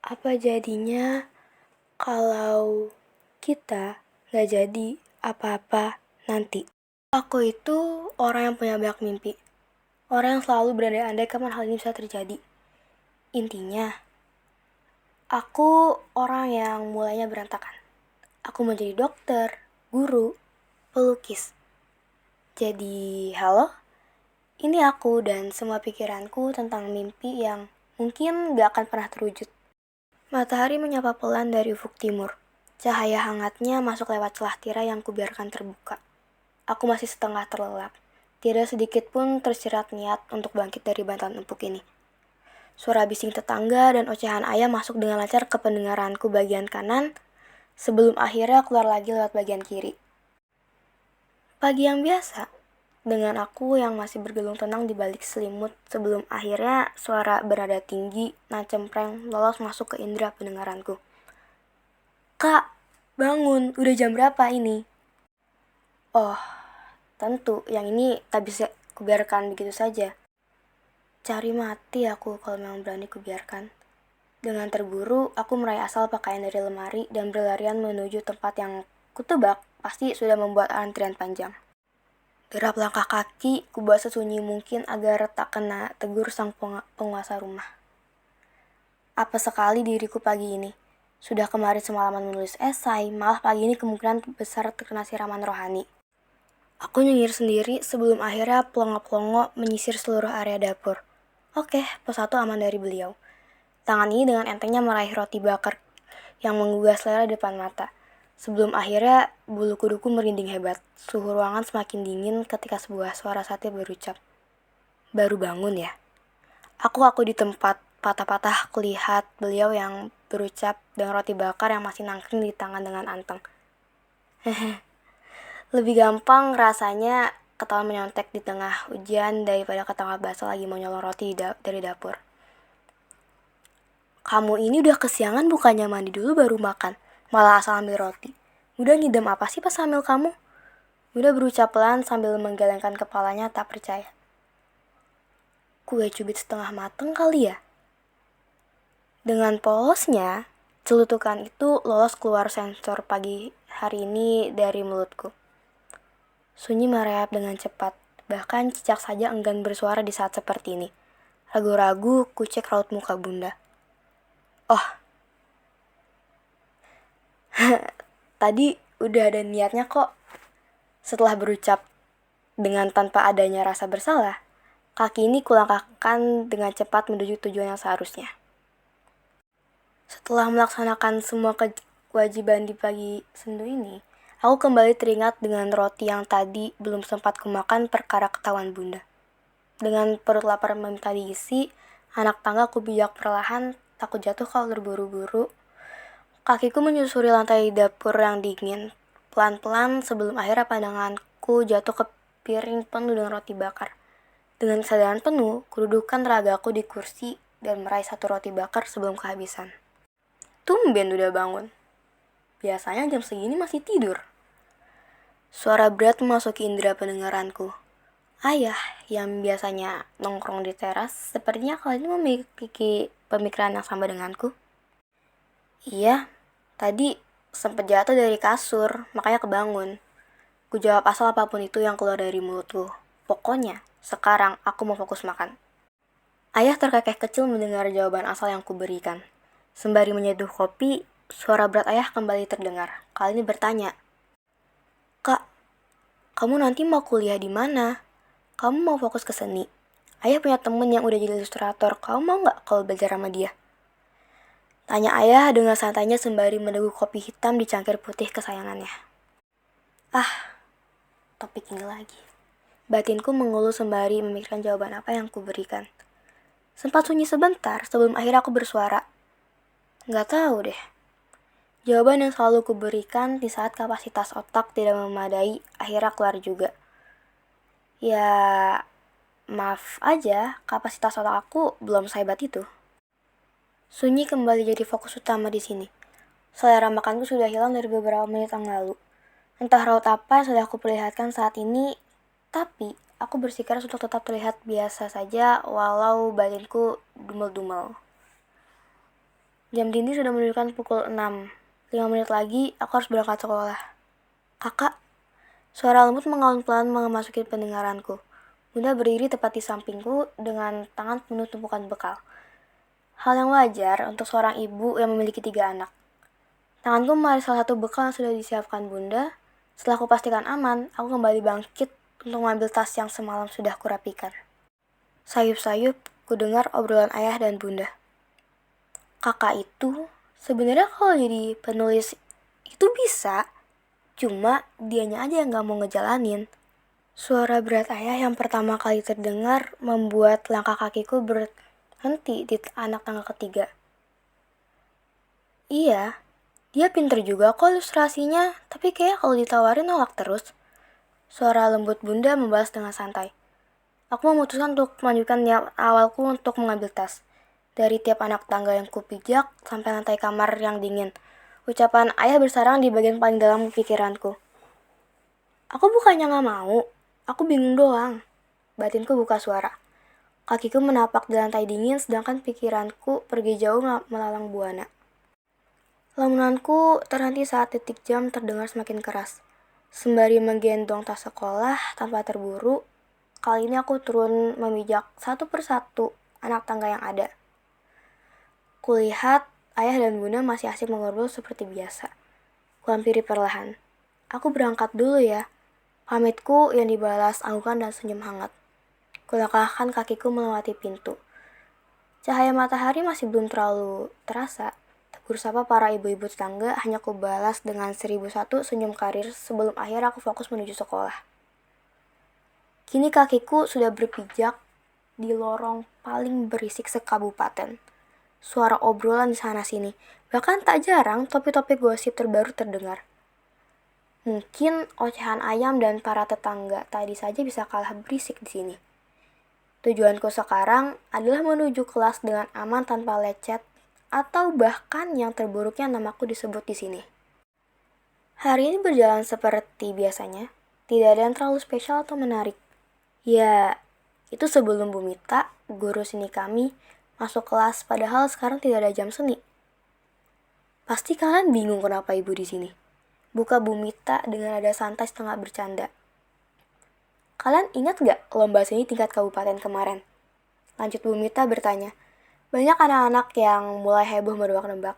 Apa jadinya kalau kita gak jadi apa-apa nanti? Aku itu orang yang punya banyak mimpi. Orang yang selalu berandai-andai kapan hal ini bisa terjadi. Intinya, aku orang yang mulainya berantakan. Aku mau jadi dokter, guru, pelukis. Jadi, halo? Ini aku dan semua pikiranku tentang mimpi yang mungkin gak akan pernah terwujud. Matahari menyapa pelan dari ufuk timur. Cahaya hangatnya masuk lewat celah tirai yang kubiarkan terbuka. Aku masih setengah terlelap. Tidak sedikit pun tersirat niat untuk bangkit dari bantalan empuk ini. Suara bising tetangga dan ocehan ayam masuk dengan lancar ke pendengaranku bagian kanan, sebelum akhirnya keluar lagi lewat bagian kiri. Pagi yang biasa, dengan aku yang masih bergelung tenang di balik selimut sebelum akhirnya suara bernada tinggi, cempreng, lolos masuk ke indera pendengaranku. Kak, bangun, udah jam berapa ini? Oh, tentu, yang ini tak bisa kubiarkan begitu saja. Cari mati aku kalau memang berani kubiarkan. Dengan terburu, aku meraih asal pakaian dari lemari dan berlarian menuju tempat yang kutebak pasti sudah membuat antrian panjang. Derap langkah kaki, kubuat sesunyi mungkin agar tak kena tegur sang penguasa rumah. Apa sekali diriku pagi ini. Sudah kemarin semalaman menulis esai, malah pagi ini kemungkinan besar terkena siraman rohani. Aku nyengir sendiri sebelum akhirnya plongo-plongo menyisir seluruh area dapur. Oke, pos 1 aman dari beliau. Tangan ini dengan entengnya meraih roti bakar yang menggugah selera depan mata. Sebelum akhirnya bulu kuduku merinding hebat. Suhu ruangan semakin dingin ketika sebuah suara sate berucap. Baru bangun ya? Aku di tempat patah-patah kulihat beliau yang berucap dengan roti bakar yang masih nangkring di tangan dengan anteng. Lebih gampang rasanya ketawa menyontek di tengah ujian daripada ketawa basah lagi mau nyolong roti dari dapur. Kamu ini udah kesiangan bukannya mandi dulu baru makan, malah asal ambil roti. Udah ngidam apa sih pas hamil kamu? Udah berucap pelan sambil menggelengkan kepalanya tak percaya. Kue cubit setengah mateng kali ya? Dengan polosnya, celutukan itu lolos keluar sensor pagi hari ini dari mulutku. Sunyi merayap dengan cepat, bahkan cicak saja enggan bersuara di saat seperti ini. Ragu-ragu, kucek raut muka bunda. Oh, tadi udah ada niatnya kok. Setelah berucap dengan tanpa adanya rasa bersalah, kaki ini kulangkahkan dengan cepat menuju tujuan yang seharusnya. Setelah melaksanakan semua kewajiban di pagi sendu ini, aku kembali teringat dengan roti yang tadi belum sempat kumakan perkara ketahuan bunda. Dengan perut lapar meminta diisi, anak tangga ku bijak perlahan, takut jatuh kalau terburu-buru. Kakiku menyusuri lantai dapur yang dingin, pelan-pelan sebelum akhirnya pandanganku jatuh ke piring penuh dengan roti bakar. Dengan kesadaran penuh, kududukan ragaku di kursi dan meraih satu roti bakar sebelum kehabisan. Tumben udah bangun. Biasanya jam segini masih tidur. Suara berat memasuki indera pendengaranku. Ayah yang biasanya nongkrong di teras sepertinya kali ini memiliki pemikiran yang sama denganku. Iya, tadi sempat jatuh dari kasur, makanya kebangun. Ku jawab asal apapun itu yang keluar dari mulutku. Pokoknya, sekarang aku mau fokus makan. Ayah terkekeh kecil mendengar jawaban asal yang kuberikan. Sembari menyeduh kopi, suara berat ayah kembali terdengar. Kali ini bertanya, Kak, kamu nanti mau kuliah di mana? Kamu mau fokus ke seni? Ayah punya temen yang udah jadi ilustrator, kamu mau gak kalau belajar sama dia? Tanya ayah dengan santainya sembari meneguk kopi hitam di cangkir putih kesayangannya. Topik ini lagi. Batinku mengeluh sembari memikirkan jawaban apa yang kuberikan. Sempat sunyi sebentar sebelum akhirnya aku bersuara. Gak tahu deh. Jawaban yang selalu kuberikan di saat kapasitas otak tidak memadai akhirnya keluar juga. Ya, maaf aja, kapasitas otak aku belum sehebat itu. Sunyi kembali jadi fokus utama di sini. Selera makanku sudah hilang dari beberapa menit yang lalu. Entah raut apa yang sudah aku perlihatkan saat ini, tapi aku bersikeras untuk tetap terlihat biasa saja walau batinku dumel-dumel. Jam dinding sudah menunjukkan pukul 6. 5 menit lagi aku harus berangkat sekolah. Kakak, suara lembut mengalun pelan memasuki pendengaranku. Bunda berdiri tepat di sampingku dengan tangan penuh tumpukan bekal. Hal yang wajar untuk seorang ibu yang memiliki 3 anak. Tanganku menarik salah satu bekal yang sudah disiapkan Bunda. Setelah aku pastikan aman, aku kembali bangkit untuk mengambil tas yang semalam sudah kurapikan. Sayup-sayup, ku dengar obrolan ayah dan Bunda. Kakak itu sebenarnya kalau jadi penulis itu bisa, cuma dianya aja yang gak mau ngejalanin. Suara berat ayah yang pertama kali terdengar membuat langkah kakiku berhenti di anak tangga ketiga. Iya, dia pinter juga kok ilustrasinya, tapi kayak kalau ditawarin nolak terus. Suara lembut Bunda membalas dengan santai. Aku memutuskan untuk melanjutkan niat awalku untuk mengambil tas. Dari tiap anak tangga yang kupijak sampai lantai kamar yang dingin, ucapan ayah bersarang di bagian paling dalam pikiranku. Aku bukannya gak mau, aku bingung doang. Batinku buka suara. Kakiku menapak di lantai dingin sedangkan pikiranku pergi jauh melalang buana. Lamunanku terhenti saat detik jam terdengar semakin keras. Sembari menggendong tas sekolah tanpa terburu, kali ini aku turun memijak satu persatu anak tangga yang ada. Kulihat ayah dan Bunda masih asik mengobrol seperti biasa. Kuhampiri perlahan. Aku berangkat dulu ya. Pamitku yang dibalas anggukan dan senyum hangat. Kulangkahkan kakiku melewati pintu. Cahaya matahari masih belum terlalu terasa. Tegur sapa para ibu-ibu tetangga hanya kubalas dengan 1001 senyum karir sebelum akhirnya aku fokus menuju sekolah. Kini kakiku sudah berpijak di lorong paling berisik sekabupaten. Suara obrolan di sana-sini. Bahkan tak jarang topik-topik gosip terbaru terdengar. Mungkin ocehan ayam dan para tetangga tadi saja bisa kalah berisik di sini. Tujuanku sekarang adalah menuju kelas dengan aman tanpa lecet atau bahkan yang terburuknya namaku disebut di sini. Hari ini berjalan seperti biasanya. Tidak ada yang terlalu spesial atau menarik. Ya, itu sebelum Bu Mita, guru seni kami, masuk kelas padahal sekarang tidak ada jam seni. Pasti kalian bingung kenapa ibu di sini. Buka Bu Mita dengan nada santai setengah bercanda. Kalian ingat gak lomba seni tingkat kabupaten kemarin? Lanjut Bu Mita bertanya. Banyak anak-anak yang mulai heboh menebak-nebak.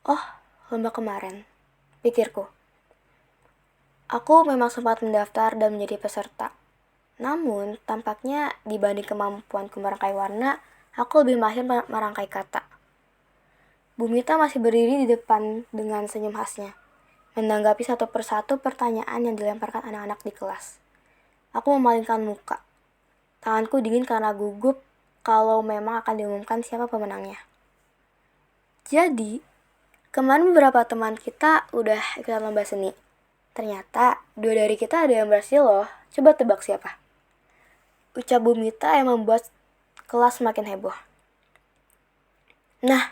Oh, lomba kemarin, pikirku. Aku memang sempat mendaftar dan menjadi peserta. Namun, tampaknya dibanding kemampuanku merangkai warna, aku lebih mahir merangkai kata. Bu Mita masih berdiri di depan dengan senyum khasnya, menanggapi satu persatu pertanyaan yang dilemparkan anak-anak di kelas. Aku memalingkan muka. Tanganku dingin karena gugup kalau memang akan diumumkan siapa pemenangnya. Jadi, kemarin beberapa teman kita udah ikutan lomba seni. Ternyata 2 dari kita ada yang berhasil loh. Coba tebak siapa? Ucap Bu Mita yang membuat kelas semakin heboh. Nah,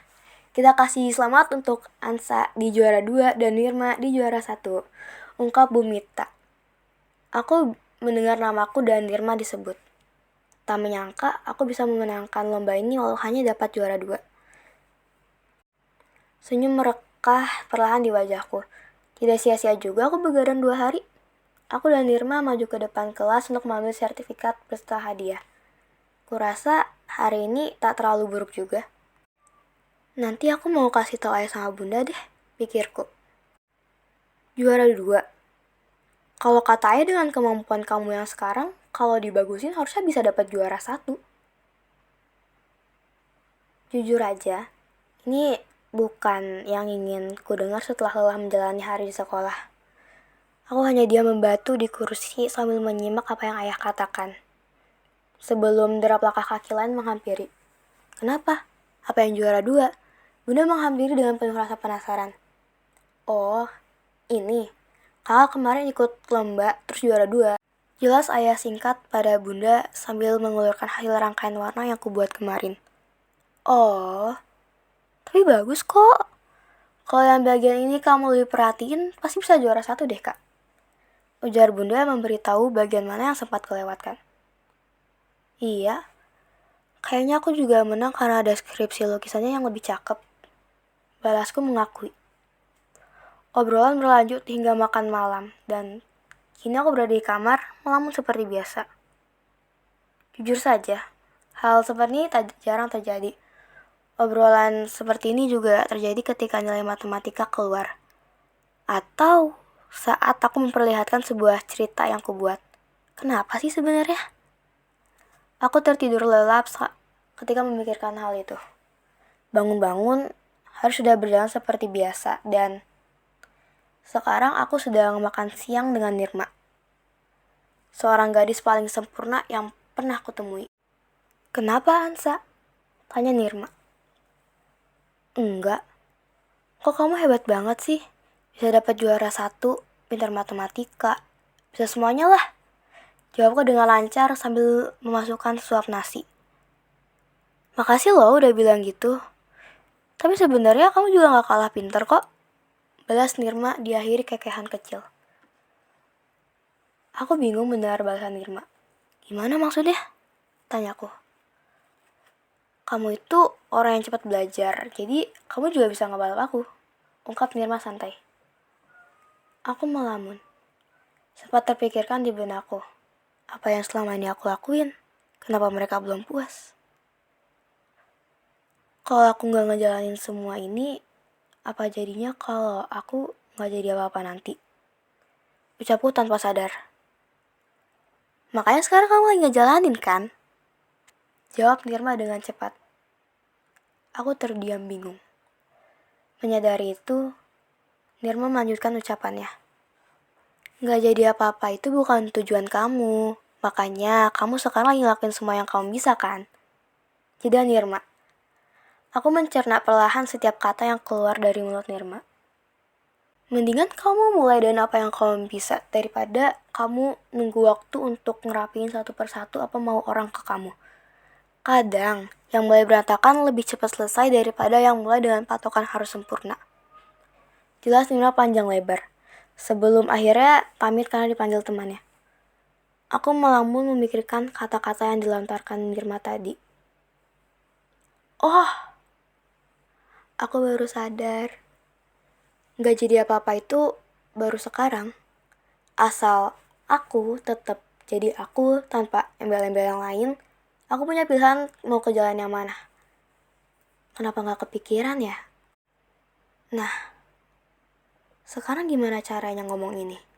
kita kasih selamat untuk Ansa di juara 2 dan Nirma di juara 1. Ungkap Bu Mita. Aku mendengar namaku dan Nirma disebut. Tak menyangka aku bisa memenangkan lomba ini walau hanya dapat juara 2. Senyum merekah perlahan di wajahku. Tidak sia-sia juga aku begadang 2 hari. Aku dan Nirma maju ke depan kelas untuk mengambil sertifikat beserta hadiah. Kurasa hari ini tak terlalu buruk juga. Nanti aku mau kasih tahu ayah sama Bunda deh, pikirku. Juara 2. Kalau kata ayah dengan kemampuan kamu yang sekarang, kalau dibagusin harusnya bisa dapat juara 1. Jujur aja, ini bukan yang ingin ku dengar setelah lelah menjalani hari di sekolah. Aku hanya diam membatu di kursi sambil menyimak apa yang ayah katakan. Sebelum derap langkah kaki lain menghampiri. Kenapa? Apa yang juara 2? Bunda menghampiri dengan penuh rasa penasaran. Oh, ini. Kakak kemarin ikut lomba terus juara 2. Jelas ayah singkat pada Bunda sambil mengulurkan hasil rangkaian warna yang kubuat kemarin. Oh, tapi bagus kok. Kalau yang bagian ini kamu lebih perhatiin, pasti bisa juara 1 deh, Kak. Ujar Bunda memberitahu bagian mana yang sempat kelewatkan. Iya, Kayaknya aku juga menang karena ada skripsi lukisannya yang lebih cakep. Balasku mengakui. Obrolan berlanjut hingga makan malam, dan kini aku berada di kamar, melamun seperti biasa. Jujur saja, hal seperti ini jarang terjadi. Obrolan seperti ini juga terjadi ketika nilai matematika keluar. Atau saat aku memperlihatkan sebuah cerita yang kubuat. Kenapa sih sebenarnya? Aku tertidur lelap ketika memikirkan hal itu. Bangun-bangun, hari sudah berjalan seperti biasa, dan sekarang aku sedang makan siang dengan Nirma. Seorang gadis paling sempurna yang pernah kutemui. Kenapa, Ansa? Tanya Nirma. Enggak. Kok kamu hebat banget sih? Bisa dapat juara 1, pintar matematika, bisa semuanya lah. Jawabku dengan lancar sambil memasukkan suap nasi. Makasih loh udah bilang gitu. Tapi sebenarnya kamu juga gak kalah pintar kok. Balas Nirma diakhiri kekehan kecil. Aku bingung mendengar balasan Nirma. Gimana maksudnya? Tanyaku. Kamu itu orang yang cepat belajar, jadi kamu juga bisa ngebalap aku. Ungkap Nirma santai. Aku melamun. Sempat terpikirkan di benakku. Apa yang selama ini aku lakuin? Kenapa mereka belum puas? Kalau aku gak ngejalanin semua ini, apa jadinya kalau aku gak jadi apa-apa nanti? Ucapku tanpa sadar. Makanya sekarang kamu lagi ngejalanin kan? Jawab Nirma dengan cepat. Aku terdiam bingung. Menyadari itu, Nirma melanjutkan ucapannya. Gak jadi apa-apa itu bukan tujuan kamu. Makanya kamu sekarang lagi ngelakuin semua yang kamu bisa kan? Jeda Nirma. Aku mencerna perlahan setiap kata yang keluar dari mulut Nirma. Mendingan kamu mulai dengan apa yang kamu bisa daripada kamu nunggu waktu untuk ngerapiin satu persatu apa mau orang ke kamu. Kadang, yang mulai berantakan lebih cepat selesai daripada yang mulai dengan patokan harus sempurna. Jelas Nirma panjang lebar. Sebelum akhirnya pamit karena dipanggil temannya. Aku melamun memikirkan kata-kata yang dilontarkan Nirma tadi. Oh, aku baru sadar. Gak jadi apa-apa itu baru sekarang. Asal aku tetap jadi aku tanpa embel-embel yang lain, aku punya pilihan mau ke jalan yang mana. Kenapa gak kepikiran ya? Nah, sekarang gimana caranya ngomong ini?